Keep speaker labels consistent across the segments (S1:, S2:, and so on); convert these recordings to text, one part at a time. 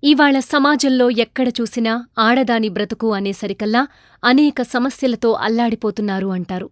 S1: ఇవాళ సమాజంలో ఎక్కడ చూసినా ఆడదాని బ్రతుకు అనేసరికల్లా అనేక సమస్యలతో అల్లాడిపోతున్నారు అంటారు.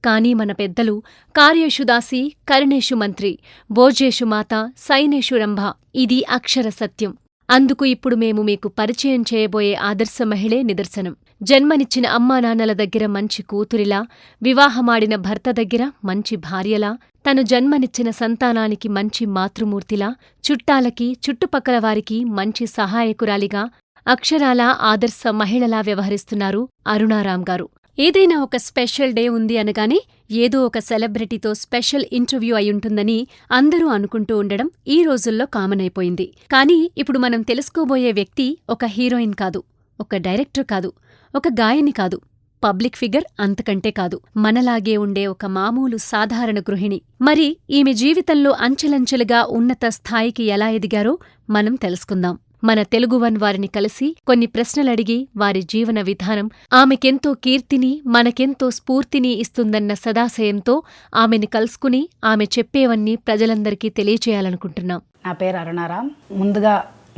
S1: కాని మన పెద్దలు కార్యేషు దాసి, కరణేషు మంత్రి, భోజ్యేషు మాత, సైనేషు రంభ ఇది అక్షర సత్యం. అందుకు ఇప్పుడు మేము మీకు పరిచయం చేయబోయే ఆదర్శ మహిళే నిదర్శనం. జన్మనిచ్చిన అమ్మానాన్నల దగ్గర మంచి కూతురిలా, వివాహమాడిన భర్త దగ్గర మంచి భార్యలా, తను జన్మనిచ్చిన సంతానానికి మంచి మాతృమూర్తిలా, చుట్టాలకి, చుట్టుపక్కల వారికి మంచి సహాయకురాలిగా, అక్షరాలా ఆదర్శ మహిళలా వ్యవహరిస్తున్నారు అరుణారాంగారు. ఏదైనా ఒక స్పెషల్ డే ఉంది అనగానే ఏదో ఒక సెలబ్రిటీతో స్పెషల్ ఇంటర్వ్యూ అయుంటుందని అందరూ అనుకుంటూ ఉండడం ఈ రోజుల్లో కామన్ అయిపోయింది. కానీ ఇప్పుడు మనం తెలుసుకోబోయే వ్యక్తి ఒక హీరోయిన్ కాదు, ఒక డైరెక్టర్ కాదు, ఒక గాయని కాదు, పబ్లిక్ ఫిగర్ అంతకంటే కాదు, మనలాగే ఉండే ఒక మామూలు సాధారణ గృహిణి. మరి ఈమె జీవితంలో అంచెలంచెలుగా ఉన్నత స్థాయికి ఎలా ఎదిగారో మనం తెలుసుకుందాం. మన తెలుగువన్ వారిని కలిసి కొన్ని ప్రశ్నలడిగి వారి జీవన విధానం ఆమెకెంతో కీర్తిని, మనకెంతో స్ఫూర్తిని ఇస్తుందన్న సదాశయంతో ఆమెని కలుసుకుని ఆమె చెప్పేవన్నీ ప్రజలందరికీ తెలియచేయాలనుకుంటున్నాం.
S2: నా పేరు అరుణారాం. ముందుగా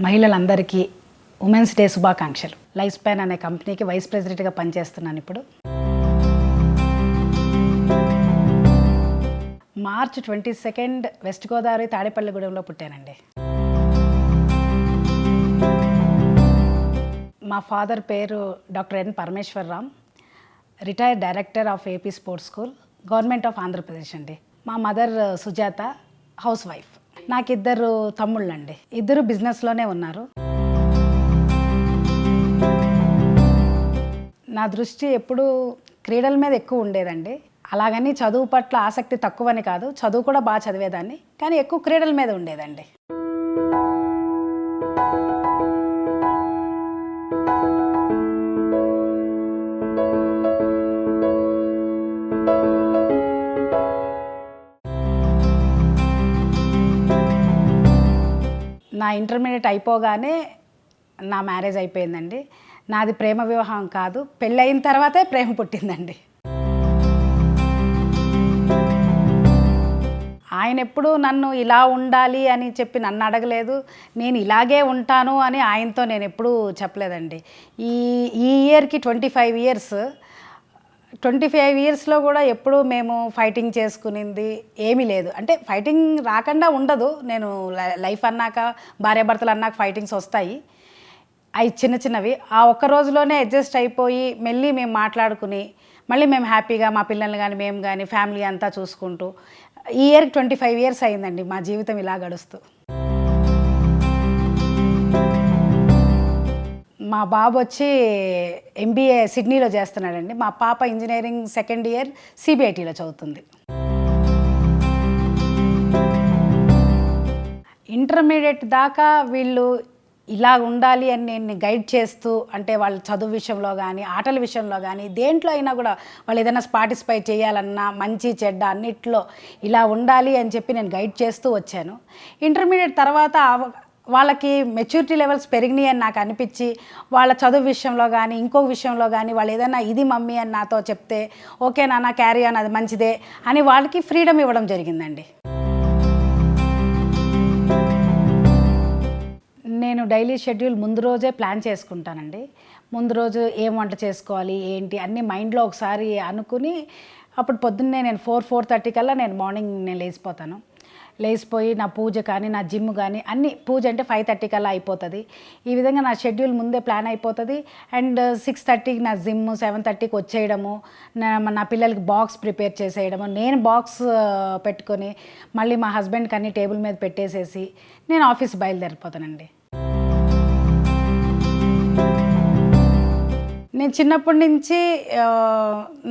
S2: మహిళలందరికీ ఉమెన్స్ డే శుభాకాంక్షలు. లైఫ్ స్పాన్ అనే కంపెనీకి వైస్ ప్రెసిడెంట్గా పనిచేస్తున్నాను ఇప్పుడు. మార్చ్ 22 వెస్ట్ గోదావరి తాడేపల్లిగూడెంలో పుట్టానండి. మా ఫాదర్ పేరు doctor N Parameshwararam, retired director of AP sports school, government of Andhra Pradesh అండి. మా మదర్ సుజాత, హౌస్ వైఫ్. నాకు ఇద్దరు తమ్ముళ్ళండి, ఇద్దరు బిజినెస్లోనే ఉన్నారు. నా దృష్టి ఎప్పుడూ క్రీడల మీద ఎక్కువ ఉండేదండి. అలాగని చదువు పట్ల ఆసక్తి తక్కువని కాదు, చదువు కూడా బాగా చదివేదాన్ని, కానీ ఎక్కువ క్రీడల మీద ఉండేదండి. నా ఇంటర్మీడియట్ అయిపోగానే నా మ్యారేజ్ అయిపోయిందండి. నాది ప్రేమ వివాహం కాదు, పెళ్ళయిన తర్వాతే ప్రేమ పుట్టిందండి. ఆయన ఎప్పుడూ నన్ను ఇలా ఉండాలి అని చెప్పి నన్ను అడగలేదు, నేను ఇలాగే ఉంటాను అని ఆయనతో నేను ఎప్పుడూ చెప్పలేదండి. ఈ ఇయర్కి 25 ఇయర్స్. 25 ఇయర్స్లో కూడా ఎప్పుడూ మేము ఫైటింగ్ చేసుకునింది ఏమీ లేదు. అంటే ఫైటింగ్ రాకుండా ఉండదు, నేను లైఫ్ అన్నాక భార్యాభర్తలు అన్నాక ఫైటింగ్స్ వస్తాయి, అవి చిన్న చిన్నవి. ఆ ఒక్క రోజులోనే అడ్జస్ట్ అయిపోయి మళ్ళీ మేము మాట్లాడుకుని మళ్ళీ మేము హ్యాపీగా మా పిల్లల్ని కానీ మేము కానీ ఫ్యామిలీ అంతా చూసుకుంటూ ఈ ఇయర్కి 25 ఇయర్స్ అయిందండి మా జీవితం ఇలా గడుస్తూ. మా బాబు వచ్చి MBA సిడ్నీలో చేస్తున్నాడండి. మా పాప ఇంజనీరింగ్ సెకండ్ ఇయర్ CBITలో చదువుతుంది. ఇంటర్మీడియట్ దాకా వీళ్ళు ఇలా ఉండాలి అని నేను గైడ్ చేస్తూ, అంటే వాళ్ళ చదువు విషయంలో కానీ ఆటల విషయంలో కానీ దేంట్లో అయినా కూడా వాళ్ళు ఏదైనా పార్టిసిపేట్ చేయాలన్నా మంచి చెడ్డ అన్నిట్లో ఇలా ఉండాలి అని చెప్పి నేను గైడ్ చేస్తూ వచ్చాను. ఇంటర్మీడియట్ తర్వాత వాళ్ళకి మెచ్యూరిటీ లెవెల్స్ పెరిగినాయి అని నాకు అనిపించి వాళ్ళ చదువు విషయంలో కానీ ఇంకొక విషయంలో కానీ వాళ్ళు ఏదైనా ఇది మమ్మీ అని నాతో చెప్తే ఓకే నాన్న క్యారీ ఆన్, అది మంచిదే అని వాళ్ళకి ఫ్రీడమ్ ఇవ్వడం జరిగిందండి. నేను డైలీ షెడ్యూల్ ముందు రోజే ప్లాన్ చేసుకుంటానండి. ముందు రోజు ఏం వంట చేసుకోవాలి ఏంటి అన్నీ మైండ్లో ఒకసారి అనుకుని అప్పుడు పొద్దున్నే నేను 4-4:30 కల్లా మార్నింగ్ లేచిపోతాను. లేచిపోయి నా పూజ కానీ నా జిమ్ కానీ అన్నీ, పూజ అంటే 5:30 కల్లా అయిపోతుంది. ఈ విధంగా నా షెడ్యూల్ ముందే ప్లాన్ అయిపోతుంది. అండ్ 6:30కి నా జిమ్, 7:30కి వచ్చేయడము, నా పిల్లలకి బాక్స్ ప్రిపేర్ చేసేయడము, నేను బాక్స్ పెట్టుకొని మళ్ళీ మా హస్బెండ్కి అన్ని టేబుల్ మీద పెట్టేసేసి నేను ఆఫీస్ బయలుదేరిపోతానండి. నేను చిన్నప్పటి నుంచి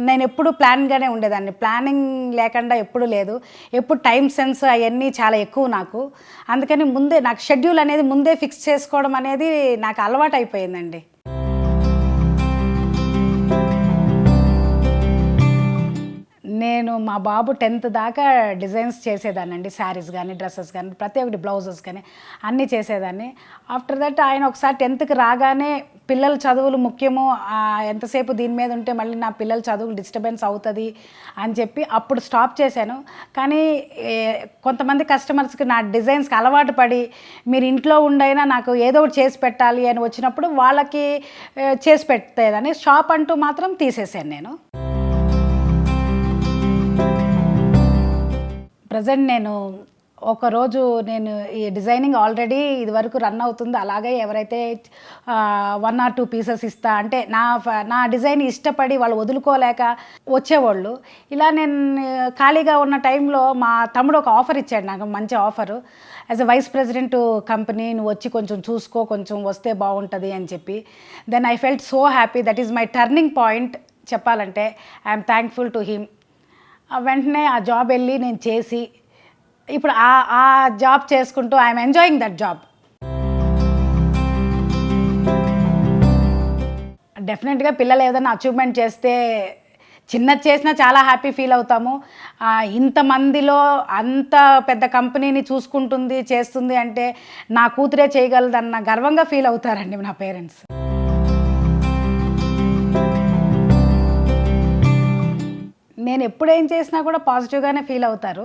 S2: నేను ఎప్పుడు ప్లాన్గానే ఉండేదాన్ని, ప్లానింగ్ లేకుండా ఎప్పుడు లేదు. ఎప్పుడు టైం సెన్స్ అవన్నీ చాలా ఎక్కువ నాకు. అందుకని ముందే నాకు షెడ్యూల్ అనేది ముందే ఫిక్స్ చేసుకోవడం అనేది నాకు అలవాటు అయిపోయిందండి. నేను మా బాబు 10th దాకా డిజైన్స్ చేసేదాన్నండి, శారీస్ కానీ డ్రెస్సెస్ కానీ ప్రతి ఒక్కటి బ్లౌజెస్ కానీ అన్నీ చేసేదాన్ని. ఆఫ్టర్ దట్ ఆయన ఒకసారి 10th రాగానే పిల్లల చదువులు ముఖ్యము, ఎంతసేపు దీని మీద ఉంటే మళ్ళీ నా పిల్లల చదువులు డిస్టర్బెన్స్ అవుతుంది అని చెప్పి అప్పుడు స్టాప్ చేశాను. కానీ కొంతమంది కస్టమర్స్కి నా డిజైన్స్కి అలవాటు పడి మీరు ఇంట్లో ఉండైనా నాకు ఏదో ఒకటి చేసి పెట్టాలి అని వచ్చినప్పుడు వాళ్ళకి చేసి పెట్టేదని షాప్ అంటూ మాత్రం తీసేసాను నేను. ప్రజెంట్ నేను ఒకరోజు నేను ఈ డిజైనింగ్ ఆల్రెడీ ఇదివరకు రన్ అవుతుంది, అలాగే ఎవరైతే 1 or 2 పీసెస్ ఇస్తా అంటే నా డిజైన్ ఇష్టపడి వాళ్ళు వదులుకోలేక వచ్చేవాళ్ళు. ఇలా నేను ఖాళీగా ఉన్న టైంలో మా తమ్ముడు ఒక ఆఫర్ ఇచ్చాడు నాకు, మంచి offer. As a vice president company, నువ్వు వచ్చి కొంచెం చూసుకో, కొంచెం వస్తే బాగుంటుంది అని చెప్పి. Then I felt so happy, that is my turning point చెప్పాలంటే. I'm thankful to him. వెంటనే ఆ జాబ్ వెళ్ళి నేను చేసి ఇప్పుడు ఆ జాబ్ చేసుకుంటూ ఐఎమ్ ఎంజాయింగ్ దట్ జాబ్. డెఫినెట్గా పిల్లలు ఏదైనా అచీవ్మెంట్ చేస్తే చిన్నది చేసినా చాలా హ్యాపీ ఫీల్ అవుతాము. ఇంతమందిలో అంత పెద్ద కంపెనీని చూసుకుంటుంది చేస్తుంది అంటే నా కూతురే చేయగలదన్న గర్వంగా ఫీల్ అవుతారండి నా పేరెంట్స్. నేను ఎప్పుడు ఏం చేసినా కూడా పాజిటివ్గానే ఫీల్ అవుతారు.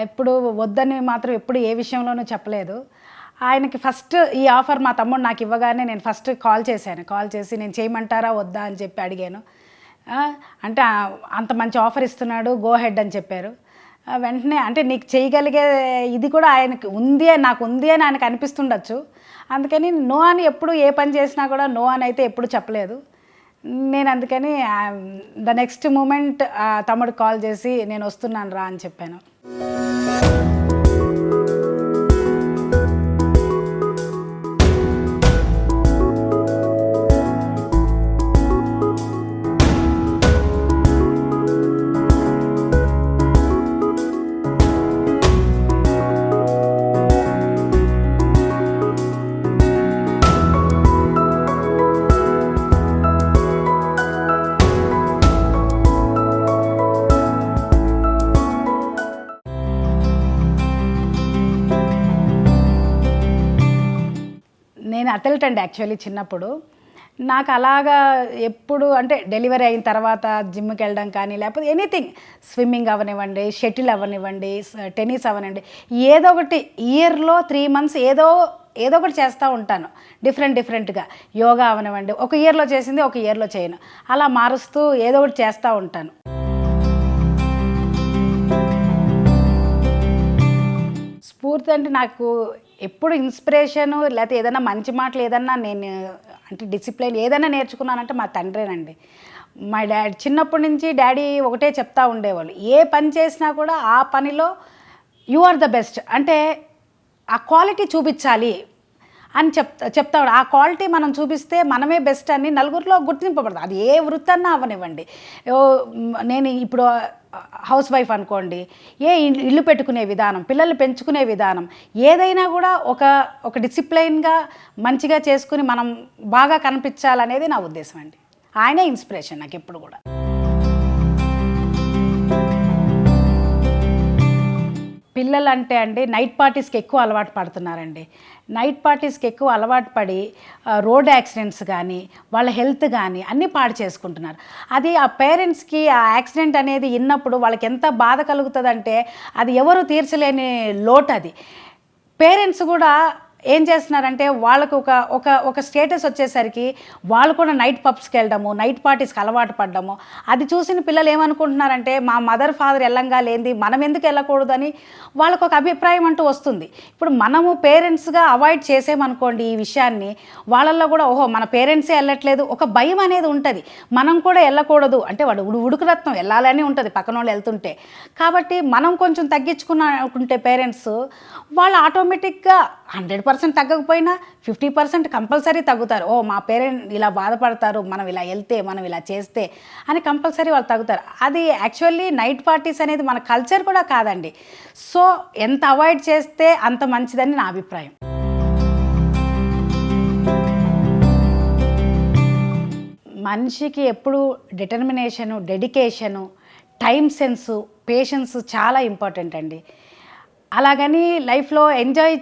S2: ఎప్పుడు వద్దని మాత్రం ఎప్పుడు ఏ విషయంలోనూ చెప్పలేదు. ఆయనకి ఫస్ట్ ఈ ఆఫర్ మా తమ్ముడు నాకు ఇవ్వగానే నేను ఫస్ట్ కాల్ చేసి నేను చేయమంటారా వద్దా అని చెప్పి అడిగాను. అంటే అంత మంచి ఆఫర్ ఇస్తున్నాడు, గో హెడ్ అని చెప్పారు. వెంటనే అంటే నీకు చేయగలిగే ఇది కూడా ఆయనకి ఉంది, నాకు ఉంది అని ఆయనకు అనిపిస్తుండొచ్చు. అందుకని నో అని ఎప్పుడు ఏ పని చేసినా కూడా నో అని అయితే ఎప్పుడు చెప్పలేదు నేను. అందుకని ద నెక్స్ట్ మూమెంట్ తమ్ముడు కాల్ చేసి నేను వస్తున్నాను రా అని చెప్పాను. నేను అథ్లెట్ అండి యాక్చువల్లీ చిన్నప్పుడు. నాకు అలాగా ఎప్పుడు అంటే డెలివరీ అయిన తర్వాత జిమ్కి వెళ్ళడం కానీ లేకపోతే ఎనీథింగ్, స్విమ్మింగ్ అవ్వనివ్వండి, షటిల్ అవ్వనివ్వండి, టెన్నిస్ అవ్వనివ్వండి, ఏదో ఒకటి ఇయర్లో 3 months ఏదో ఒకటి చేస్తూ ఉంటాను డిఫరెంట్గా. యోగా అవనివ్వండి, ఒక ఇయర్లో చేసింది ఒక ఇయర్లో చేయను, అలా మారుస్తూ ఏదో ఒకటి చేస్తూ ఉంటాను. స్ఫూర్తి అంటే నాకు ఎప్పుడు ఇన్స్పిరేషను లేకపోతే ఏదైనా మంచి మాటలు ఏదన్నా నేను అంటే డిసిప్లిన్ ఏదైనా నేర్చుకున్నానంటే మా తండ్రేనండి. మా డాడీ చిన్నప్పటి నుంచి డాడీ ఒకటే చెప్తా ఉండేవాళ్ళు, ఏ పని చేసినా కూడా ఆ పనిలో యు ఆర్ ద బెస్ట్, అంటే ఆ క్వాలిటీ చూపించాలి అని చెప్తాడు. ఆ క్వాలిటీ మనం చూపిస్తే మనమే బెస్ట్ అని నలుగురిలో గుర్తింపబడదు. అది ఏ వృత్తి అన్నా అవ్వనివ్వండి. నేను ఇప్పుడు హౌస్ వైఫ్ అనుకోండి, ఇల్లు పెట్టుకునే విధానం, పిల్లల్ని పెంచుకునే విధానం, ఏదైనా కూడా ఒక డిసిప్లైన్గా మంచిగా చేసుకుని మనం బాగా కనిపించాలనేది నా ఉద్దేశం అండి. ఆయనే ఇన్స్పిరేషన్ నాకు ఎప్పుడు కూడా. పిల్లలు అంటే అండి నైట్ పార్టీస్కి ఎక్కువ అలవాటు పడుతున్నారండి. నైట్ పార్టీస్కి ఎక్కువ అలవాటు పడి రోడ్ యాక్సిడెంట్స్ కానీ వాళ్ళ హెల్త్ కానీ అన్నీ పాడు చేసుకుంటున్నారు. అది ఆ పేరెంట్స్కి ఆ యాక్సిడెంట్ అనేది విన్నప్పుడు వాళ్ళకి ఎంత బాధ కలుగుతుందంటే అది ఎవరు తీర్చలేని లోటు. అది పేరెంట్స్ కూడా ఏం చేస్తున్నారంటే వాళ్ళకు ఒక స్టేటస్ వచ్చేసరికి వాళ్ళు కూడా నైట్ పబ్స్కి వెళ్ళడము, నైట్ పార్టీస్కి అలవాటు పడ్డము, అది చూసిన పిల్లలు ఏమనుకుంటున్నారంటే మా మదర్ ఫాదర్ వెళ్ళంగా లేనిది మనం ఎందుకు వెళ్ళకూడదని వాళ్ళకు ఒక అభిప్రాయం అంటూ వస్తుంది. ఇప్పుడు మనము పేరెంట్స్గా అవాయిడ్ చేసేమనుకోండి ఈ విషయాన్ని, వాళ్ళల్లో కూడా ఓహో మన పేరెంట్సే వెళ్ళట్లేదు ఒక భయం అనేది ఉంటుంది, మనం కూడా వెళ్ళకూడదు అంటే వాడు ఉడుకురత్నం వెళ్ళాలని ఉంటుంది పక్కన వాళ్ళు వెళ్తుంటే. కాబట్టి మనం కొంచెం తగ్గించుకున్నకుంటే పేరెంట్స్ వాళ్ళు ఆటోమేటిక్గా 100% తగ్గకపోయినా 50% కంపల్సరీ తగ్గుతారు. ఓ మా పేరెంట్ ఇలా బాధపడతారు, మనం ఇలా వెళ్తే మనం ఇలా చేస్తే అని కంపల్సరీ వాళ్ళు తగ్గుతారు. అది యాక్చువల్లీ నైట్ పార్టీస్ అనేది మన కల్చర్ కూడా కాదండి. సో ఎంత అవాయిడ్ చేస్తే అంత మంచిదని నా అభిప్రాయం. మనిషికి ఎప్పుడు determination, dedication, time sense, patience చాలా ఇంపార్టెంట్ అండి. అలాగని లైఫ్లో ఎంజాయ్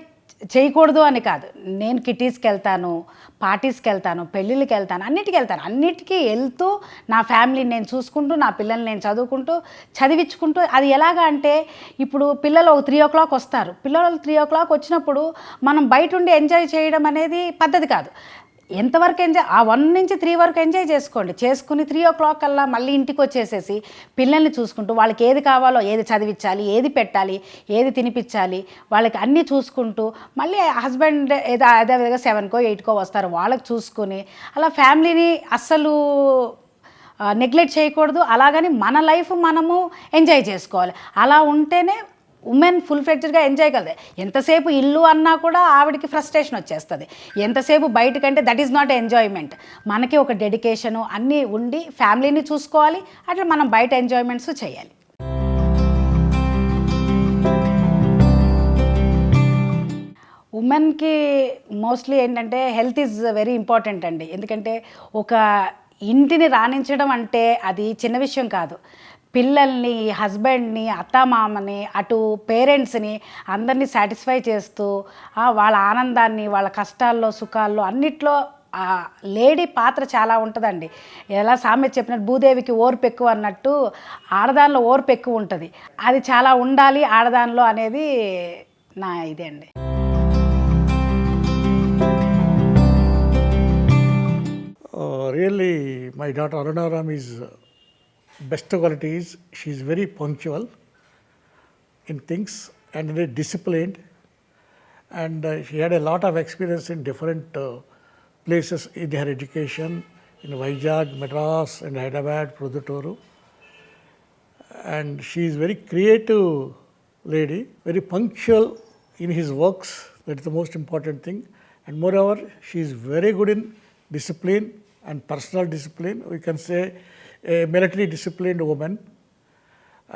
S2: చేయకూడదు అని కాదు. నేను కిటీస్కి వెళ్తాను, పార్టీస్కి వెళ్తాను, పెళ్ళిళ్ళకి వెళ్తాను, అన్నిటికీ వెళ్తూ నా ఫ్యామిలీని నేను చూసుకుంటూ, నా పిల్లల్ని నేను చదివించుకుంటూ. అది ఎలాగా అంటే ఇప్పుడు పిల్లలు 3:00 వస్తారు. పిల్లలు 3:00 వచ్చినప్పుడు మనం బయట ఉండి ఎంజాయ్ చేయడం అనేది పద్ధతి కాదు. ఎంతవరకు ఎంజాయ్, ఆ 1 నుంచి 3 వరకు ఎంజాయ్ చేసుకుని 3:00 కల్లా మళ్ళీ ఇంటికి వచ్చేసేసి పిల్లల్ని చూసుకుంటూ వాళ్ళకి ఏది కావాలో, ఏది చదివించాలి, ఏది పెట్టాలి, ఏది తినిపించాలి, వాళ్ళకి అన్నీ చూసుకుంటూ మళ్ళీ హస్బెండ్ అదే విధంగా 7కో 8కో వస్తారు. వాళ్ళకి చూసుకుని అలా ఫ్యామిలీని అస్సలు నెగ్లెక్ట్ చేయకూడదు. అలాగని మన లైఫ్ మనము ఎంజాయ్ చేసుకోవాలి. అలా ఉంటేనే ఉమెన్ ఫుల్ ఫ్లెడ్జ్డ్గా ఎంజాయ్ కలదు. ఎంతసేపు ఇల్లు అన్నా కూడా ఆవిడకి ఫ్రస్ట్రేషన్ వచ్చేస్తుంది. ఎంతసేపు బయటకంటే దట్ ఈస్ నాట్ ఎంజాయ్మెంట్. మనకి ఒక డెడికేషను అన్నీ ఉండి ఫ్యామిలీని చూసుకోవాలి, అట్లా మనం బయట ఎంజాయ్మెంట్స్ చేయాలి. ఉమెన్కి మోస్ట్లీ ఏంటంటే హెల్త్ ఈజ్ వెరీ ఇంపార్టెంట్ అండి. ఎందుకంటే ఒక ఇంటిని రాణించడం అంటే అది చిన్న విషయం కాదు. పిల్లల్ని, హస్బెండ్ని, అత్తామామని, అటు పేరెంట్స్ని అందరినీ సాటిస్ఫై చేస్తూ వాళ్ళ ఆనందాన్ని, వాళ్ళ కష్టాల్లో, సుఖాల్లో అన్నిట్లో లేడీ పాత్ర చాలా ఉంటుందండి. ఎలా సామెత చెప్పినట్టు భూదేవికి ఓర్పు ఎక్కువ అన్నట్టు ఆడదానిలో ఓర్పు ఎక్కువ ఉంటుంది. అది చాలా ఉండాలి ఆడదానిలో అనేది నా ఇదే అండి.
S3: Really, my daughter Arunaram is best quality is she is very punctual in things and very disciplined, and she had a lot of experience in different places in her education in Vizag, Madras, and Hyderabad, Produttoru, and she is very creative lady, very punctual in his works. That is the most important thing, and moreover she is very good in discipline and personal discipline. We can say a military disciplined woman.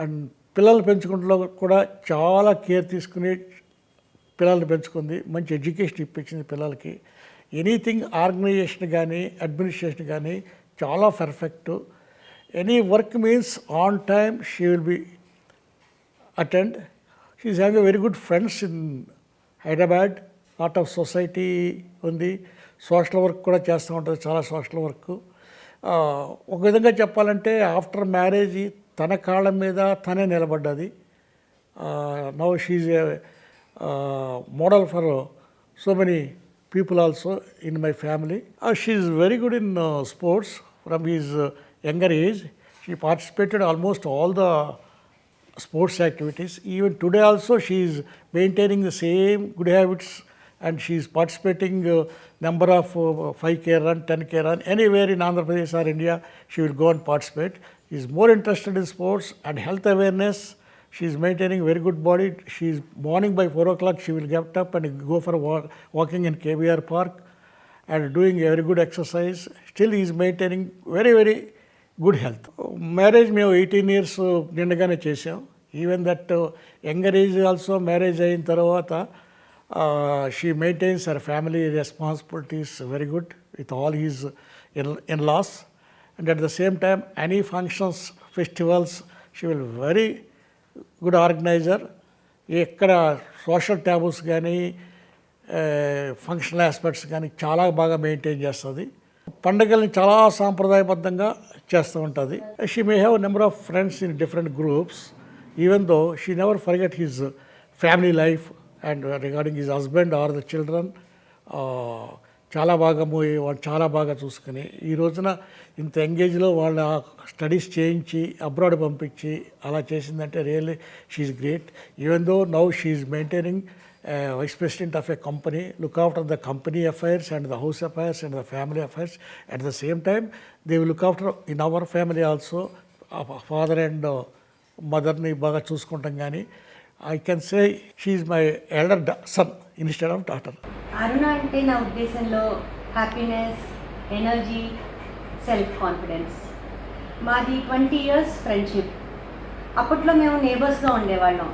S3: And పిల్లల్ని పెంచుకుంటూ కూడా చాలా care తీసుకుని పిల్లల్ని పెంచుకుంది. మంచి education ఇప్పించింది పిల్లలకి. Anything organisation కానీ administration కానీ చాలా perfect. Any work means on time she will be attend. She is having a very good friends in Hyderabad. Lot of society ఉంది. సోషల్ వర్క్ కూడా చేస్తూ ఉంటుంది, చాలా సోషల్ వర్క్. ఒక విధంగా చెప్పాలంటే ఆఫ్టర్ మ్యారేజ్ తన కాళ్ళ మీద తనే నిలబడ్డది. Now she's a model for so many people also in my family. She is very good in sports from his younger age. She participated almost all the sports activities. Even today also she is maintaining the same good habits, and she is participating number of 5K run, 10K run, anywhere in Andhra Pradesh or India she will go and participate. She is more interested in sports and health awareness. She is maintaining very good body. She is morning by 4 o'clock she will get up and go for walking in KBR Park and doing a very good exercise. Still he is maintaining very good health. Marriage మేము 18 years నిండగానే చేసాం. Even that younger age also marriage అయిన తర్వాత she maintains her family responsibilities very good with all his in-laws, and at the same time any functions, festivals she will very good organiser. ఎక్కడ social taboos కానీ functional aspects కానీ చాలా బాగా maintain చేస్తుంది. పండుగల్ని చాలా సాంప్రదాయబద్ధంగా చేస్తూ ఉంటుంది. She may have number of friends in different groups, even though she never forget his family life and regarding his husband or the children. చాలా బాగా వాళ్ళు చాలా బాగా చూసుకుని ఈ రోజున ఇంత ఎంగేజ్లో వాళ్ళ స్టడీస్ చేయించి అబ్రాడ్ పంపించి అలా చేసిందంటే really she is great. Even though now she is maintaining vice president of a company, look after the company affairs and the house affairs and the family affairs. At the same time they will look after in our family also, father and motherని బాగా చూసుకుంటాం. కానీ I can say she is my elder son instead of daughter.
S4: అరుణ అంటే నా ఉద్దేశంలో happiness, energy, self confidence. మాది 20 years friendship. అప్పట్లో మేము నేబర్స్గా ఉండేవాళ్ళం.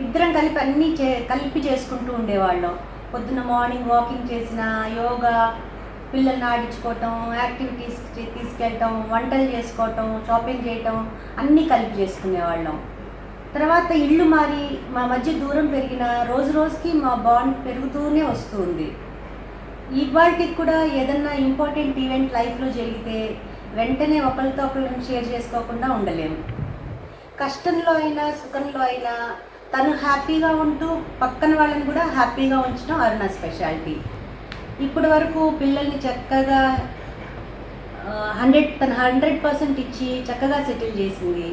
S4: ఇద్దరం కలిపి అన్నీ కలిపి చేసుకుంటూ ఉండేవాళ్ళం. పొద్దున్న మార్నింగ్ వాకింగ్ చేసిన, యోగా, పిల్లల్ని ఆడించుకోవటం, యాక్టివిటీస్ తీసుకెళ్ళటం, వంటలు చేసుకోవటం, షాపింగ్ చేయటం అన్నీ కలిపి చేసుకునేవాళ్ళం. తర్వాత ఇల్లు మారి మా మధ్య దూరం పెరిగిన రోజు రోజుకి మా బాండ్ పెరుగుతూనే వస్తుంది. ఇవాళకి కూడా ఏదన్నా ఇంపార్టెంట్ ఈవెంట్ లైఫ్లో జరిగితే వెంటనే ఒకరితో ఒకరిని షేర్ చేసుకోకుండా ఉండలేము. కష్టంలో అయినా సుఖంలో అయినా తను హ్యాపీగా ఉంటూ పక్కన వాళ్ళని కూడా హ్యాపీగా ఉంచడం అరుణ స్పెషాలిటీ. ఇప్పటి వరకు పిల్లల్ని చక్కగా 100% ఇచ్చి చక్కగా సెటిల్ చేసింది.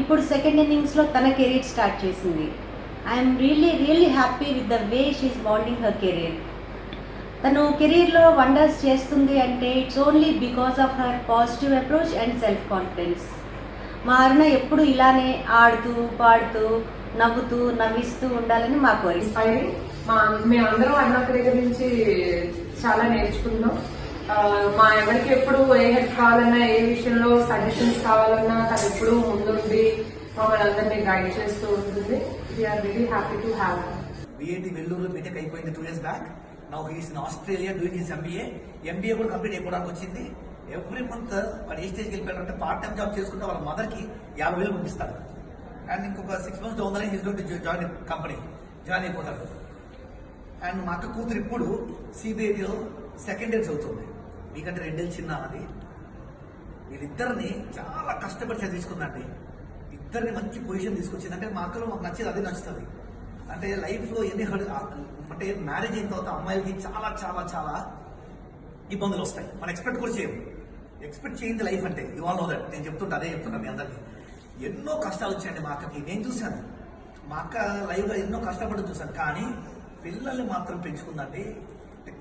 S4: ఇప్పుడు సెకండ్ ఇన్నింగ్స్లో తన కెరీర్ స్టార్ట్ చేసింది. I'm really happy with the way she is moulding her career. తను కెరీర్లో వండర్స్ చేస్తుంది అంటే it's only because of her positive approach and self confidence. మా అరుణ ఎప్పుడు ఇలానే ఆడుతూ పాడుతూ నవ్వుతూ నవ్విస్తూ ఉండాలని మా కోరిక.
S5: ఇన్స్పైరింగ్. మేమందరం అన్నక్క దగ్గర నుంచి చాలా నేర్చుకున్నాం. మా ఎవరికి ఎప్పుడు ఏ హెల్ప్ కావాలన్నా, ఏ విషయంలో సజెషన్స్ కావాలన్నా తను ఎప్పుడు ముందుండి మమ్మల్ని అందరినీ గైడ్ చేస్తూ ఉంటుంది. We're very happy to have.
S6: BIT వెల్లూరులో బీటెక్ అయిపోయింది 2 years back. Now he's in Australia doing his MBA కూడా కంప్లీట్ అయిపోవడానికి వచ్చింది. ఎవ్రీ మంత్ వాడు ఏ స్టేజ్కి వెళ్ళిపోయాడంటే పార్ట్ టైం జాబ్ చేసుకుంటే వాళ్ళ మదర్కి 50,000 పంపిస్తాడు. అండ్ ఇంకొక 6 months ఉందని he's going to join company join అయిపోతాడు. అండ్ మా అక్క కూతురు ఇప్పుడు CBITలో సెకండ్ ఇయర్ చదువుతుంది. మీకంటే 2 years చిన్న అది. వీళ్ళిద్దరిని చాలా కష్టపడి చదివించుకుందండి. ఇద్దరిని మంచి పొజిషన్ తీసుకొచ్చింది. అంటే మా అక్కలో మాకు నచ్చేది అదే నచ్చుతుంది. అంటే లైఫ్లో ఎన్ని అంటే మ్యారేజ్ అయిన తర్వాత అమ్మాయిలకి చాలా చాలా చాలా ఇబ్బందులు వస్తాయి. మనం ఎక్స్పెక్ట్ కూడా చేయము. ఎక్స్పెక్ట్ చేయింది లైఫ్ అంటే యూ ఆల్ నో దట్. నేను చెప్తుంటే అదే చెప్తున్నాను మీ అందరికీ. ఎన్నో కష్టాలు వచ్చాయండి మా అక్కకి. నేను చూశాను మా అక్క లైఫ్లో ఎన్నో కష్టపడి చూశాను. కానీ పిల్లల్ని మాత్రం పెంచుకుందండి.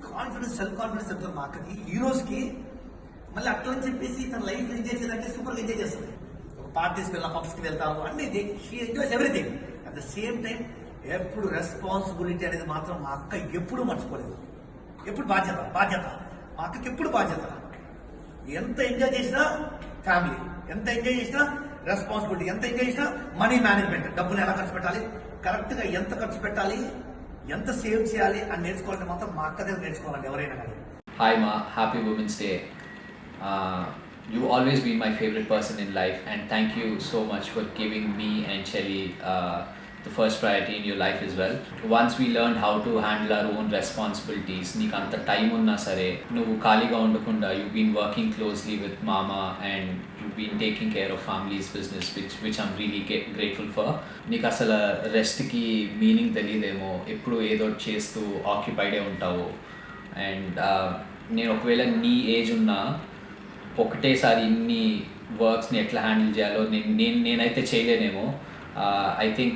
S6: కాన్ఫిడెన్స్, సెల్ఫ్ కాన్ఫిడెన్స్ చెప్తారు మా అక్కకి. ఈ రోజుకి మళ్ళీ అట్లా అని చెప్పేసి తన లైఫ్ ఎంజాయ్ చేయాలంటే సూపర్గా ఎంజాయ్ చేస్తుంది. ఒక పార్టీస్కి వెళ్ళిన పబ్స్కి వెళ్తారు అన్నీ she enjoys everything. At the same time ఎప్పుడు రెస్పాన్సిబిలిటీ అనేది మాత్రం మా అక్క ఎప్పుడూ మర్చిపోలేదు. ఎప్పుడు బాధ్యత బాధ్యత మా అక్కకి ఎప్పుడు బాధ్యత. ఎంత ఎంజాయ్ చేసినా ఫ్యామిలీ, ఎంత ఎంజాయ్ చేసినా రెస్పాన్సిబిలిటీ, ఎంత ఎంజాయ్ చేసినా మనీ మేనేజ్మెంట్, డబ్బులు ఎలా ఖర్చు పెట్టాలి, కరెక్ట్గా ఎంత ఖర్చు పెట్టాలి, ఎంత సేవ్ చేయాలి అని నేర్చుకోవాలంటే మాత్రం మా అక్క దగ్గర నేర్చుకోవాలండి ఎవరైనా కానీ.
S7: Hi Ma, happy Women's Day. You always been my favorite person in life, and thank you so much for giving me and Shelly the first priority in your life as well. Once we learned how to handle our own responsibilities, నీకు అంత time ఉన్నా సరే నువ్వు ఖాళీగా ఉండకుండా you've been working closely with Mama and you've been taking care of family's business, which I'm really grateful for. నీకు అసలు రెస్ట్కి meaning తెలియదేమో, ఎప్పుడు ఏదో చేస్తూ ఆక్యుపైడే ఉంటావు. అండ్ నేను ఒకవేళ నీ ఏజ్ ఉన్నా ఒకటేసారి ఇన్ని వర్క్స్ని ఎట్లా హ్యాండిల్ చేయాలో నేనైతే చేయలేనేమో. I think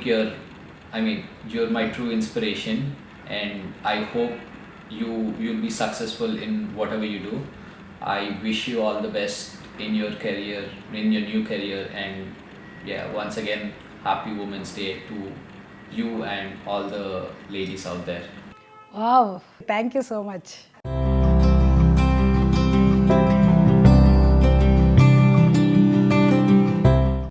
S7: you're my true inspiration, and I hope you'll be successful in whatever you do. I wish you all the best in your career, in your new career, and yeah, once again, happy Women's Day to you and all the ladies out there.
S2: Wow, thank you so much.